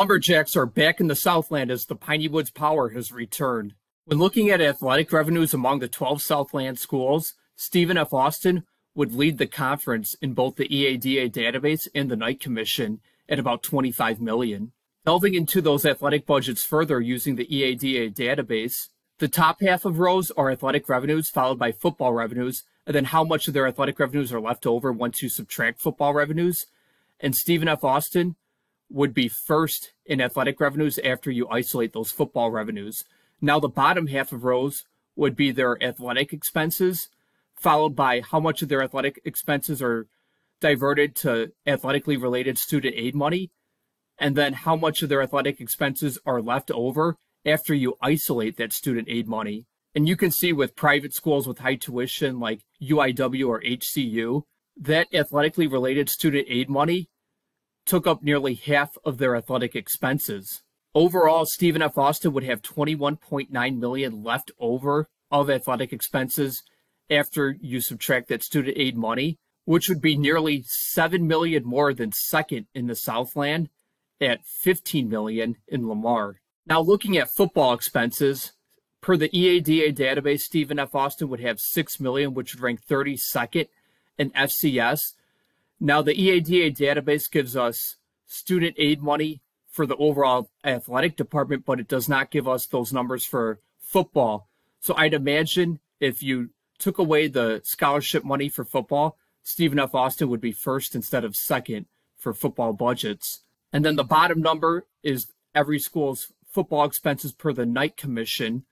Lumberjacks are back in the Southland as the Piney Woods Power has returned. When looking at athletic revenues among the 12 Southland schools, Stephen F. Austin would lead the conference in both the EADA database and the Knight Commission at about $25 million. Delving into those athletic budgets further using the EADA database, the top half of rows are athletic revenues, followed by football revenues, and then how much of their athletic revenues are left over once you subtract football revenues. And Stephen F. Austin would be first in athletic revenues after you isolate those football revenues. Now the bottom half of rows would be their athletic expenses, followed by how much of their athletic expenses are diverted to athletically related student aid money, and then how much of their athletic expenses are left over after you isolate that student aid money. And you can see with private schools with high tuition like UIW or HCU, that athletically related student aid money took up nearly half of their athletic expenses. Overall, Stephen F. Austin would have $21.9 million left over of athletic expenses after you subtract that student aid money, which would be nearly $7 million more than second in the Southland at $15 million in Lamar. Now looking at football expenses, per the EADA database, Stephen F. Austin would have $6 million, which would rank 32nd in FCS. Now the EADA database gives us student aid money for the overall athletic department, but it does not give us those numbers for football. So I'd imagine if you took away the scholarship money for football, Stephen F. Austin would be first instead of second for football budgets. And then the bottom number is every school's football expenses per the Knight Commission,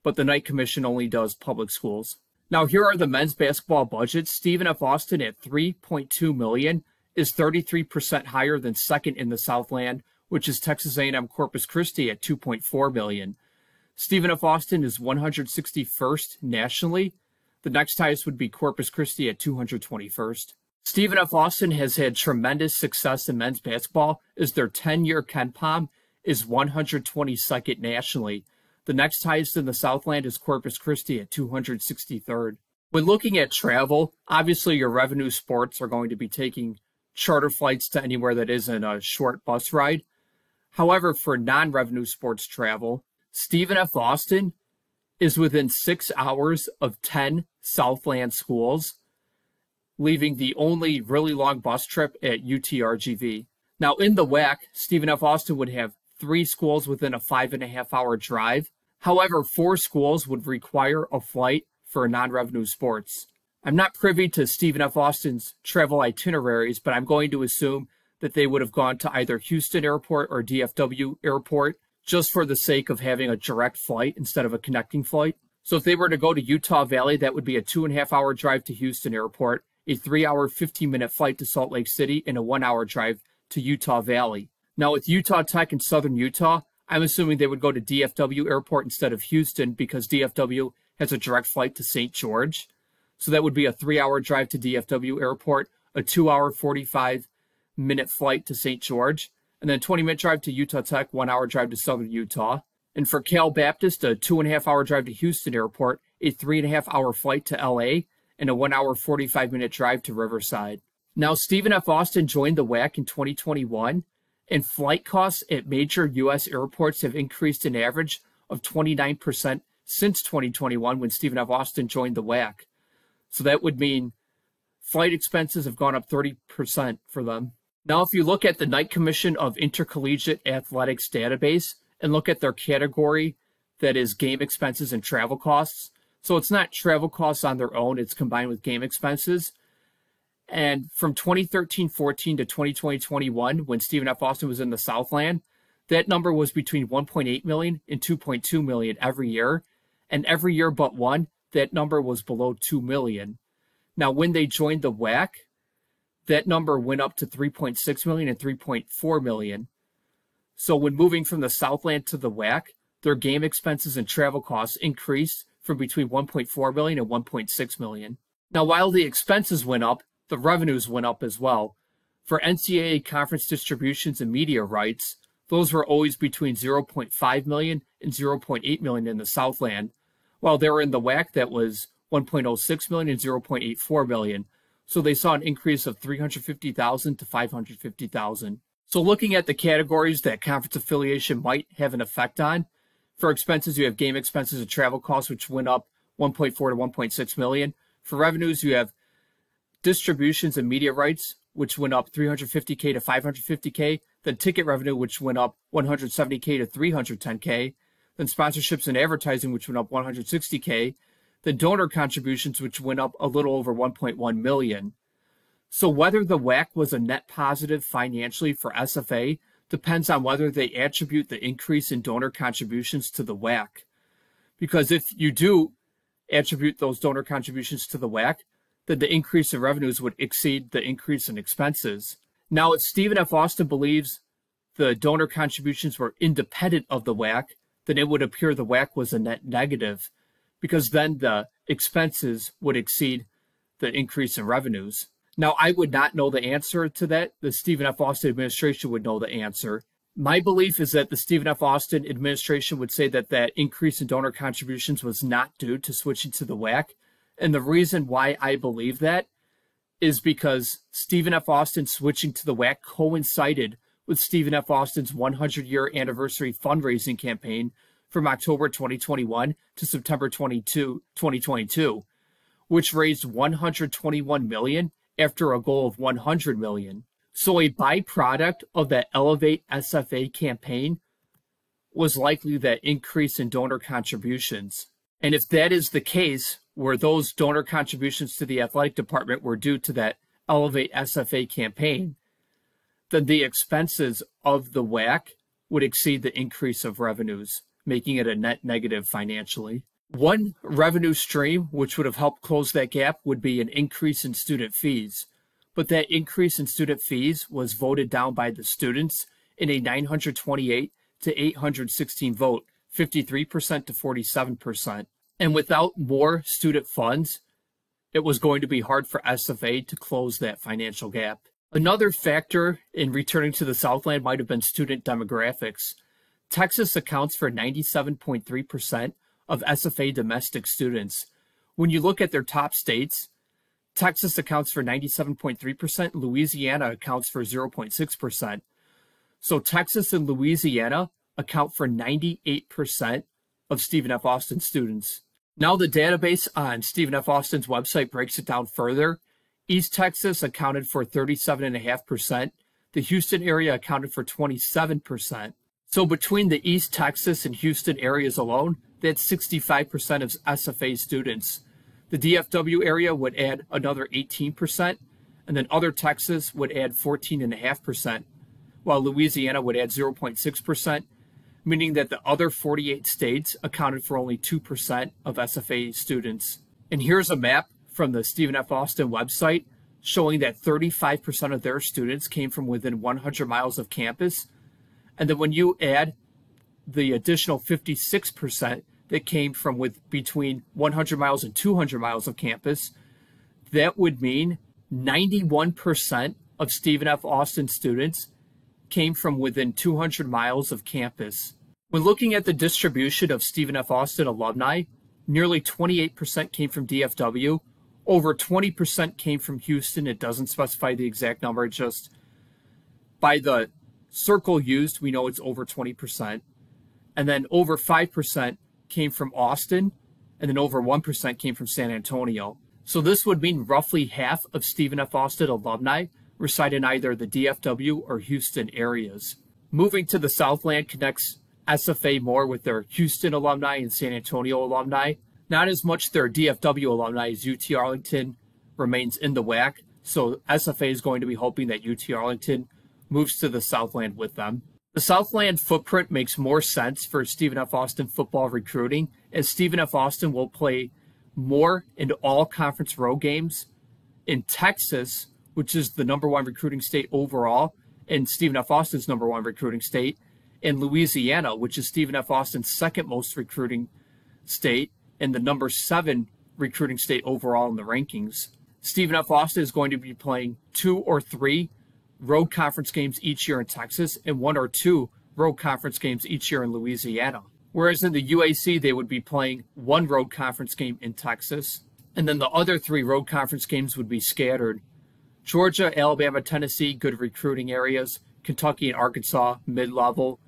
but the Knight Commission only does public schools. Now here are the men's basketball budgets. Stephen F. Austin at $3.2 million is 33% higher than second in the Southland, which is Texas A&M Corpus Christi at $2.4 million. Stephen F. Austin is 161st nationally. The next highest would be Corpus Christi at 221st. Stephen F. Austin has had tremendous success in men's basketball as their 10-year KenPom is 122nd nationally. The next highest in the Southland is Corpus Christi at 263rd. When looking at travel, obviously your revenue sports are going to be taking charter flights to anywhere that isn't a short bus ride. However, for non-revenue sports travel, Stephen F. Austin is within 6 hours of 10 Southland schools, leaving the only really long bus trip at UTRGV. Now in the WAC, Stephen F. Austin would have 3 schools within a 5.5-hour drive. However, 4 schools would require a flight for non-revenue sports. I'm not privy to Stephen F. Austin's travel itineraries, but I'm going to assume that they would have gone to either Houston Airport or DFW Airport just for the sake of having a direct flight instead of a connecting flight. So if they were to go to Utah Valley, that would be a 2.5-hour drive to Houston Airport, a 3-hour, 15-minute flight to Salt Lake City, and a 1-hour drive to Utah Valley. Now with Utah Tech in southern Utah, I'm assuming they would go to DFW Airport instead of Houston because DFW has a direct flight to St. George. So that would be a 3-hour drive to DFW Airport, a 2-hour, 45-minute flight to St. George, and then a 20-minute drive to Utah Tech, 1-hour drive to southern Utah. And for Cal Baptist, a 2.5-hour drive to Houston Airport, a 3.5-hour flight to LA, and a 1-hour, 45-minute drive to Riverside. Now, Stephen F. Austin joined the WAC in 2021, and flight costs at major U.S. airports have increased an average of 29% since 2021 when Stephen F. Austin joined the WAC. So that would mean flight expenses have gone up 30% for them. Now, if you look at the Knight Commission of Intercollegiate Athletics database and look at their category that is game expenses and travel costs, so it's not travel costs on their own, it's combined with game expenses. And from 2013-14 to 2020-21, when Stephen F. Austin was in the Southland, that number was between 1.8 million and 2.2 million every year. And every year but one, that number was below 2 million. Now, when they joined the WAC, that number went up to 3.6 million and 3.4 million. So when moving from the Southland to the WAC, their game expenses and travel costs increased from between 1.4 million and 1.6 million. Now, while the expenses went up, the revenues went up as well. For NCAA conference distributions and media rights, those were always between 0.5 million and 0.8 million in the Southland, while they were in the WAC that was 1.06 million and 0.84 million. So they saw an increase of 350,000 to 550,000. So looking at the categories that conference affiliation might have an effect on, for expenses, you have game expenses and travel costs, which went up 1.4 to 1.6 million. For revenues, you have distributions and media rights, which went up 350K to 550K. Then ticket revenue, which went up 170K to 310K. Then sponsorships and advertising, which went up 160K. Then donor contributions, which went up a little over 1.1 million. So whether the WAC was a net positive financially for SFA depends on whether they attribute the increase in donor contributions to the WAC. Because if you do attribute those donor contributions to the WAC, then the increase in revenues would exceed the increase in expenses. Now, if Stephen F. Austin believes the donor contributions were independent of the WAC, then it would appear the WAC was a net negative, because then the expenses would exceed the increase in revenues. Now, I would not know the answer to that. The Stephen F. Austin administration would know the answer. My belief is that the Stephen F. Austin administration would say that that increase in donor contributions was not due to switching to the WAC. And the reason why I believe that is because Stephen F. Austin switching to the WAC coincided with Stephen F. Austin's 100-year anniversary fundraising campaign from October 2021 to September 2022, which raised $121 million after a goal of $100 million. So a byproduct of that Elevate SFA campaign was likely that increase in donor contributions. And if that is the case, where those donor contributions to the athletic department were due to that Elevate SFA campaign, then the expenses of the WAC would exceed the increase of revenues, making it a net negative financially. One revenue stream which would have helped close that gap would be an increase in student fees. But that increase in student fees was voted down by the students in a 928 to 816 vote, 53% to 47%. And without more student funds, it was going to be hard for SFA to close that financial gap. Another factor in returning to the Southland might have been student demographics. Texas accounts for 97.3% of SFA domestic students. When you look at their top states, Texas accounts for 97.3%, Louisiana accounts for 0.6%. So Texas and Louisiana account for 98% of Stephen F. Austin students. Now the database on Stephen F. Austin's website breaks it down further. East Texas accounted for 37.5%. The Houston area accounted for 27%. So between the East Texas and Houston areas alone, that's 65% of SFA students. The DFW area would add another 18%, and then other Texas would add 14.5%, while Louisiana would add 0.6%, meaning that the other 48 states accounted for only 2% of SFA students. And here's a map from the Stephen F. Austin website showing that 35% of their students came from within 100 miles of campus. And then when you add the additional 56% that came from between 100 miles and 200 miles of campus, that would mean 91% of Stephen F. Austin students came from within 200 miles of campus. When looking at the distribution of Stephen F. Austin alumni, nearly 28% came from DFW, over 20% came from Houston. It doesn't specify the exact number, just by the circle used, we know it's over 20%. And then over 5% came from Austin, and then over 1% came from San Antonio. So this would mean roughly half of Stephen F. Austin alumni reside in either the DFW or Houston areas. Moving to the Southland connects SFA more with their Houston alumni and San Antonio alumni. Not as much their DFW alumni, as UT Arlington remains in the WAC. So SFA is going to be hoping that UT Arlington moves to the Southland with them. The Southland footprint makes more sense for Stephen F. Austin football recruiting, as Stephen F. Austin will play more in all conference road games in Texas, which is the #1 recruiting state overall, and Stephen F. Austin's #1 recruiting state, and Louisiana, which is Stephen F. Austin's second most recruiting state and the #7 recruiting state overall in the rankings. Stephen F. Austin is going to be playing 2 or 3 road conference games each year in Texas and 1 or 2 road conference games each year in Louisiana. Whereas in the UAC, they would be playing 1 road conference game in Texas, and then the other 3 road conference games would be scattered. Georgia, Alabama, Tennessee, good recruiting areas. Kentucky and Arkansas, mid-level.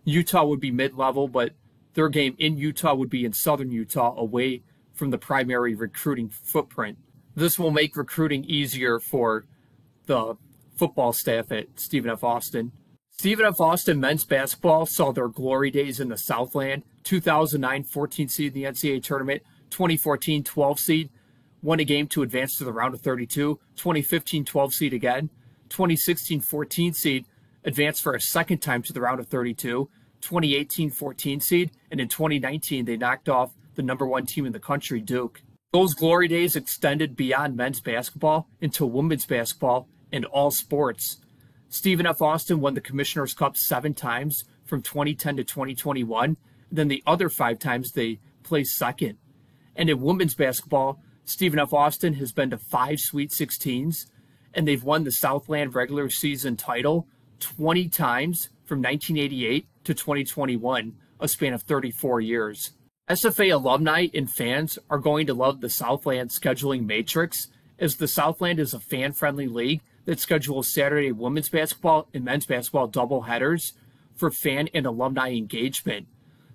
Utah would be mid-level, but their game in Utah would be in southern Utah, away from the primary recruiting footprint. This will make recruiting easier for the football staff at Stephen F. Austin. Stephen F. Austin men's basketball saw their glory days in the Southland. 2009, 14 seed in the NCAA tournament. 2014, 12 seed. Won a game to advance to the round of 32. 2015, 12 seed again. 2016, 14 seed. Advanced for a second time to the round of 32. 2018, 14 seed. And in 2019, they knocked off the number one team in the country, Duke. Those glory days extended beyond men's basketball into women's basketball and all sports. Stephen F. Austin won the Commissioner's Cup 7 times from 2010 to 2021. Then the other 5 times they placed second. And in women's basketball, Stephen F. Austin has been to 5 Sweet 16s, and they've won the Southland regular season title 20 times from 1988 to 2021, a span of 34 years. SFA alumni and fans are going to love the Southland scheduling matrix, as the Southland is a fan-friendly league that schedules Saturday women's basketball and men's basketball doubleheaders for fan and alumni engagement.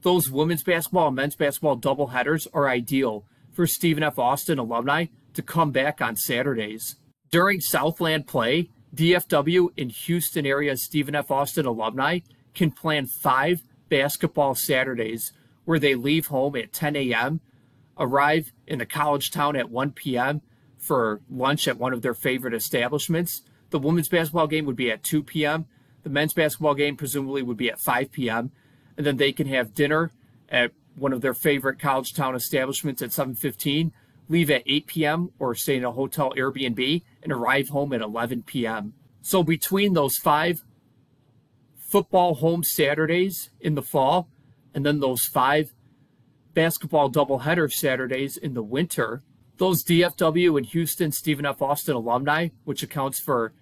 Those women's basketball and men's basketball doubleheaders are ideal for Stephen F. Austin alumni to come back on Saturdays. During Southland play, DFW and Houston area Stephen F. Austin alumni can plan 5 basketball Saturdays where they leave home at 10 a.m., arrive in the college town at 1 p.m., for lunch at one of their favorite establishments. The women's basketball game would be at 2 p.m. The men's basketball game presumably would be at 5 p.m. And then they can have dinner at one of their favorite college town establishments at 7:15, leave at 8 p.m. or stay in a hotel Airbnb and arrive home at 11 p.m. So between those 5 football home Saturdays in the fall and then those 5 basketball doubleheader Saturdays in the winter, those DFW and Houston Stephen F. Austin alumni, which accounts for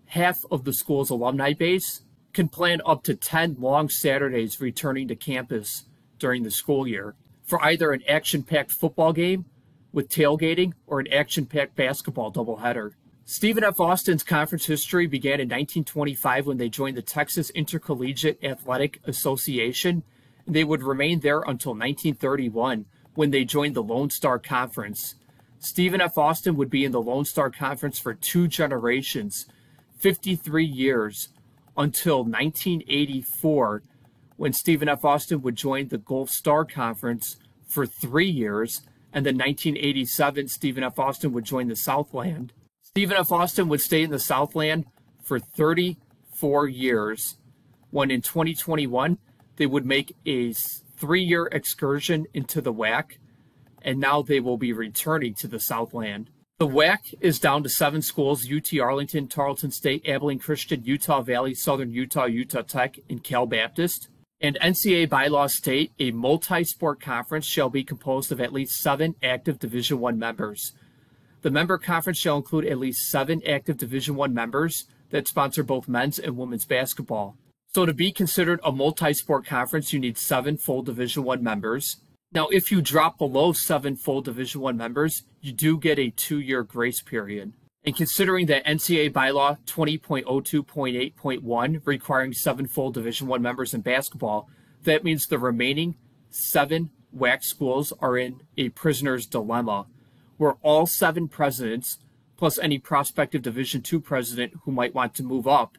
half of the school's alumni base, can plan up to 10 long Saturdays returning to campus during the school year for either an action-packed football game with tailgating or an action-packed basketball doubleheader. Stephen F. Austin's conference history began in 1925 when they joined the Texas Intercollegiate Athletic Association, and they would remain there until 1931 when they joined the Lone Star Conference. Stephen F. Austin would be in the Lone Star Conference for 2 generations, 53 years, until 1984, when Stephen F. Austin would join the Gulf Star Conference for 3 years, and then 1987, Stephen F. Austin would join the Southland. Stephen F. Austin would stay in the Southland for 34 years, when in 2021, they would make a 3-year excursion into the WAC, and now they will be returning to the Southland. The WAC is down to 7 schools: UT Arlington, Tarleton State, Abilene Christian, Utah Valley, Southern Utah, Utah Tech, and Cal Baptist. And NCAA bylaws state a multi-sport conference shall be composed of at least 7 active Division I members. The member conference shall include at least 7 active Division I members that sponsor both men's and women's basketball. So to be considered a multi-sport conference, you need 7 full Division I members. Now, if you drop below 7 full Division I members, you do get a 2-year grace period. And considering that NCAA bylaw 20.02.8.1 requiring 7 full Division I members in basketball, that means the remaining 7 WAC schools are in a prisoner's dilemma, where all 7 presidents, plus any prospective Division II president who might want to move up,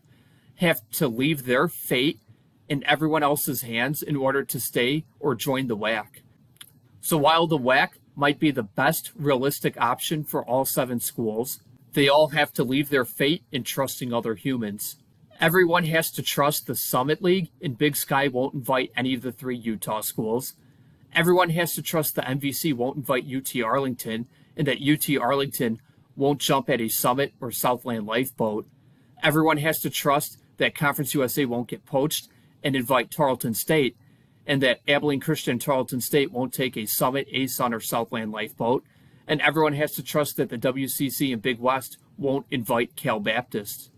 have to leave their fate in everyone else's hands in order to stay or join the WAC. So while the WAC might be the best realistic option for all 7 schools, they all have to leave their fate in trusting other humans. Everyone has to trust the Summit League, and Big Sky won't invite any of the 3 Utah schools. Everyone has to trust the MVC won't invite UT Arlington, and that UT Arlington won't jump at a Summit or Southland lifeboat. Everyone has to trust that Conference USA won't get poached and invite Tarleton State, and that Abilene Christian and Tarleton State won't take a Summit, ASUN, or Southland lifeboat. And everyone has to trust that the WCC and Big West won't invite Cal Baptist.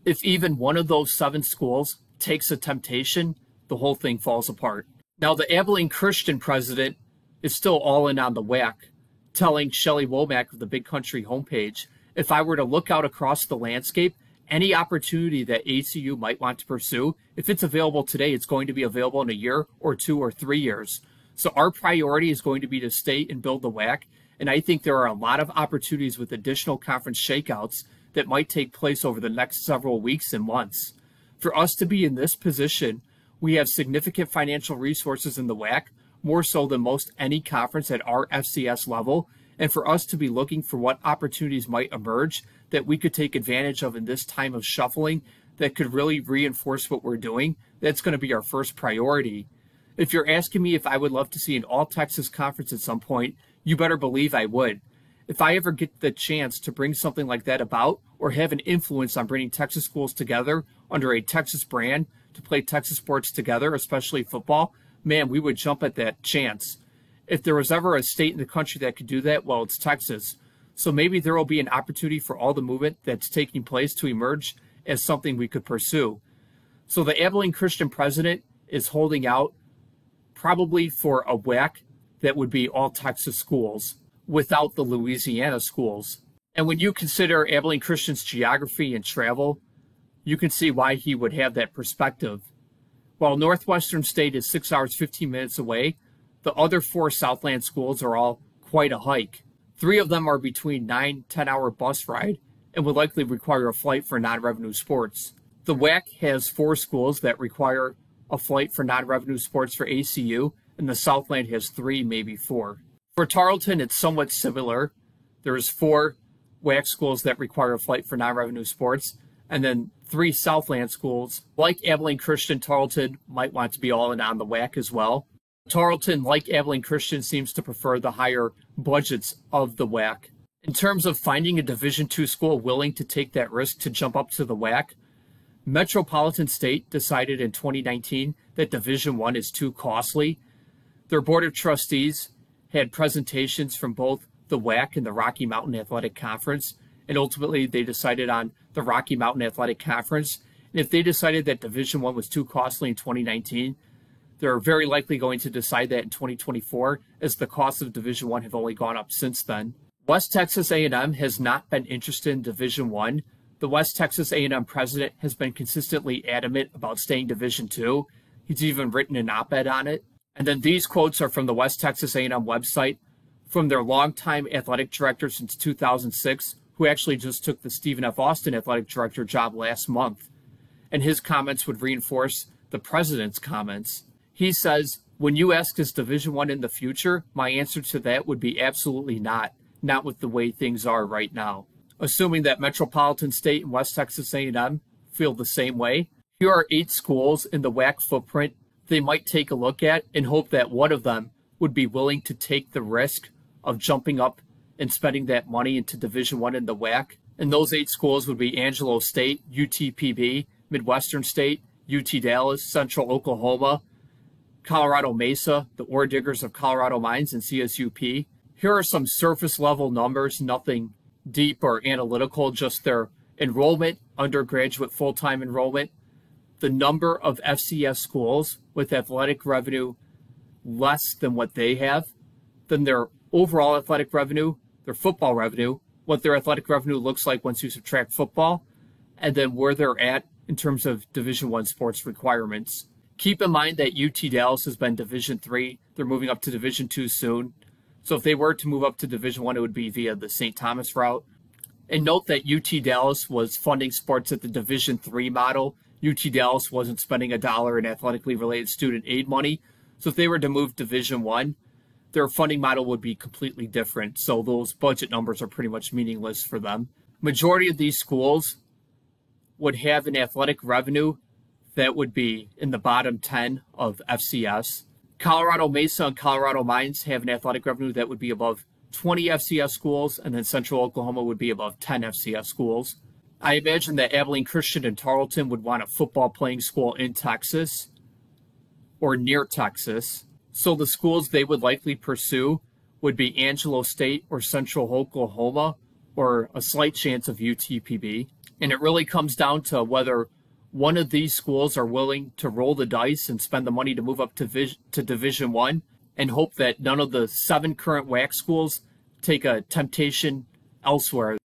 If even one of those 7 schools takes a temptation, the whole thing falls apart. Now, the Abilene Christian president is still all in on the WAC, telling Shelley Womack of the Big Country homepage, if I were to look out across the landscape, any opportunity that ACU might want to pursue, if it's available today, it's going to be available in a year or 2 or 3 years. So our priority is going to be to stay and build the WAC. And I think there are a lot of opportunities with additional conference shakeouts that might take place over the next several weeks and months. For us to be in this position, we have significant financial resources in the WAC, more so than most any conference at our FCS level. And for us to be looking for what opportunities might emerge that we could take advantage of in this time of shuffling that could really reinforce what we're doing, that's going to be our first priority. If you're asking me if I would love to see an all-Texas conference at some point, you better believe I would. If I ever get the chance to bring something like that about or have an influence on bringing Texas schools together under a Texas brand to play Texas sports together, especially football, man, we would jump at that chance. If there was ever a state in the country that could do that, well, it's Texas. So maybe there will be an opportunity for all the movement that's taking place to emerge as something we could pursue. So the Abilene Christian president is holding out probably for a WAC that would be all Texas schools without the Louisiana schools. And when you consider Abilene Christian's geography and travel, you can see why he would have that perspective. While Northwestern State is 6 hours, 15 minutes away, the other 4 Southland schools are all quite a hike. 3 of them are between 9-10 hour bus ride and would likely require a flight for non-revenue sports. The WAC has 4 schools that require a flight for non-revenue sports for ACU, and the Southland has 3, maybe 4. For Tarleton, it's somewhat similar. There's 4 WAC schools that require a flight for non-revenue sports, and then 3 Southland schools. Like Abilene Christian, Tarleton might want to be all in on the WAC as well. Tarleton, like Abilene Christian, seems to prefer the higher budgets of the WAC. In terms of finding a Division II school willing to take that risk to jump up to the WAC, Metropolitan State decided in 2019 that Division I is too costly. Their board of trustees had presentations from both the WAC and the Rocky Mountain Athletic Conference, and ultimately they decided on the Rocky Mountain Athletic Conference. And if they decided that Division I was too costly in 2019, they're very likely going to decide that in 2024, as the costs of Division I have only gone up since then. West Texas A&M has not been interested in Division I. The West Texas A&M president has been consistently adamant about staying Division II. He's even written an op-ed on it. And then these quotes are from the West Texas A&M website, from their longtime athletic director since 2006, who actually just took the Stephen F. Austin athletic director job last month. And his comments would reinforce the president's comments. He says, when you ask is Division I in the future, my answer to that would be absolutely not with the way things are right now. Assuming that Metropolitan State and West Texas A&M feel the same way, here are 8 schools in the WAC footprint they might take a look at and hope that one of them would be willing to take the risk of jumping up and spending that money into Division I in the WAC. And those 8 schools would be Angelo State, UTPB, Midwestern State, UT Dallas, Central Oklahoma, Colorado Mesa, the Ore Diggers of Colorado Mines, and CSUP. Here are some surface level numbers, nothing deep or analytical, just their enrollment, undergraduate full-time enrollment, the number of FCS schools with athletic revenue less than what they have, then their overall athletic revenue, their football revenue, what their athletic revenue looks like once you subtract football, and then where they're at in terms of Division I sports requirements. Keep in mind that UT Dallas has been Division III. They're moving up to Division II soon. So if they were to move up to Division I, it would be via the St. Thomas route. And note that UT Dallas was funding sports at the Division III model. UT Dallas wasn't spending $1 in athletically related student aid money. So if they were to move Division I, their funding model would be completely different. So those budget numbers are pretty much meaningless for them. Majority of these schools would have an athletic revenue that would be in the bottom 10 of FCS. Colorado Mesa and Colorado Mines have an athletic revenue that would be above 20 FCS schools, and then Central Oklahoma would be above 10 FCS schools. I imagine that Abilene Christian and Tarleton would want a football playing school in Texas or near Texas. So the schools they would likely pursue would be Angelo State or Central Oklahoma, or a slight chance of UTPB. And it really comes down to whether one of these schools are willing to roll the dice and spend the money to move up to Division I and hope that none of the 7 current WAC schools take a temptation elsewhere.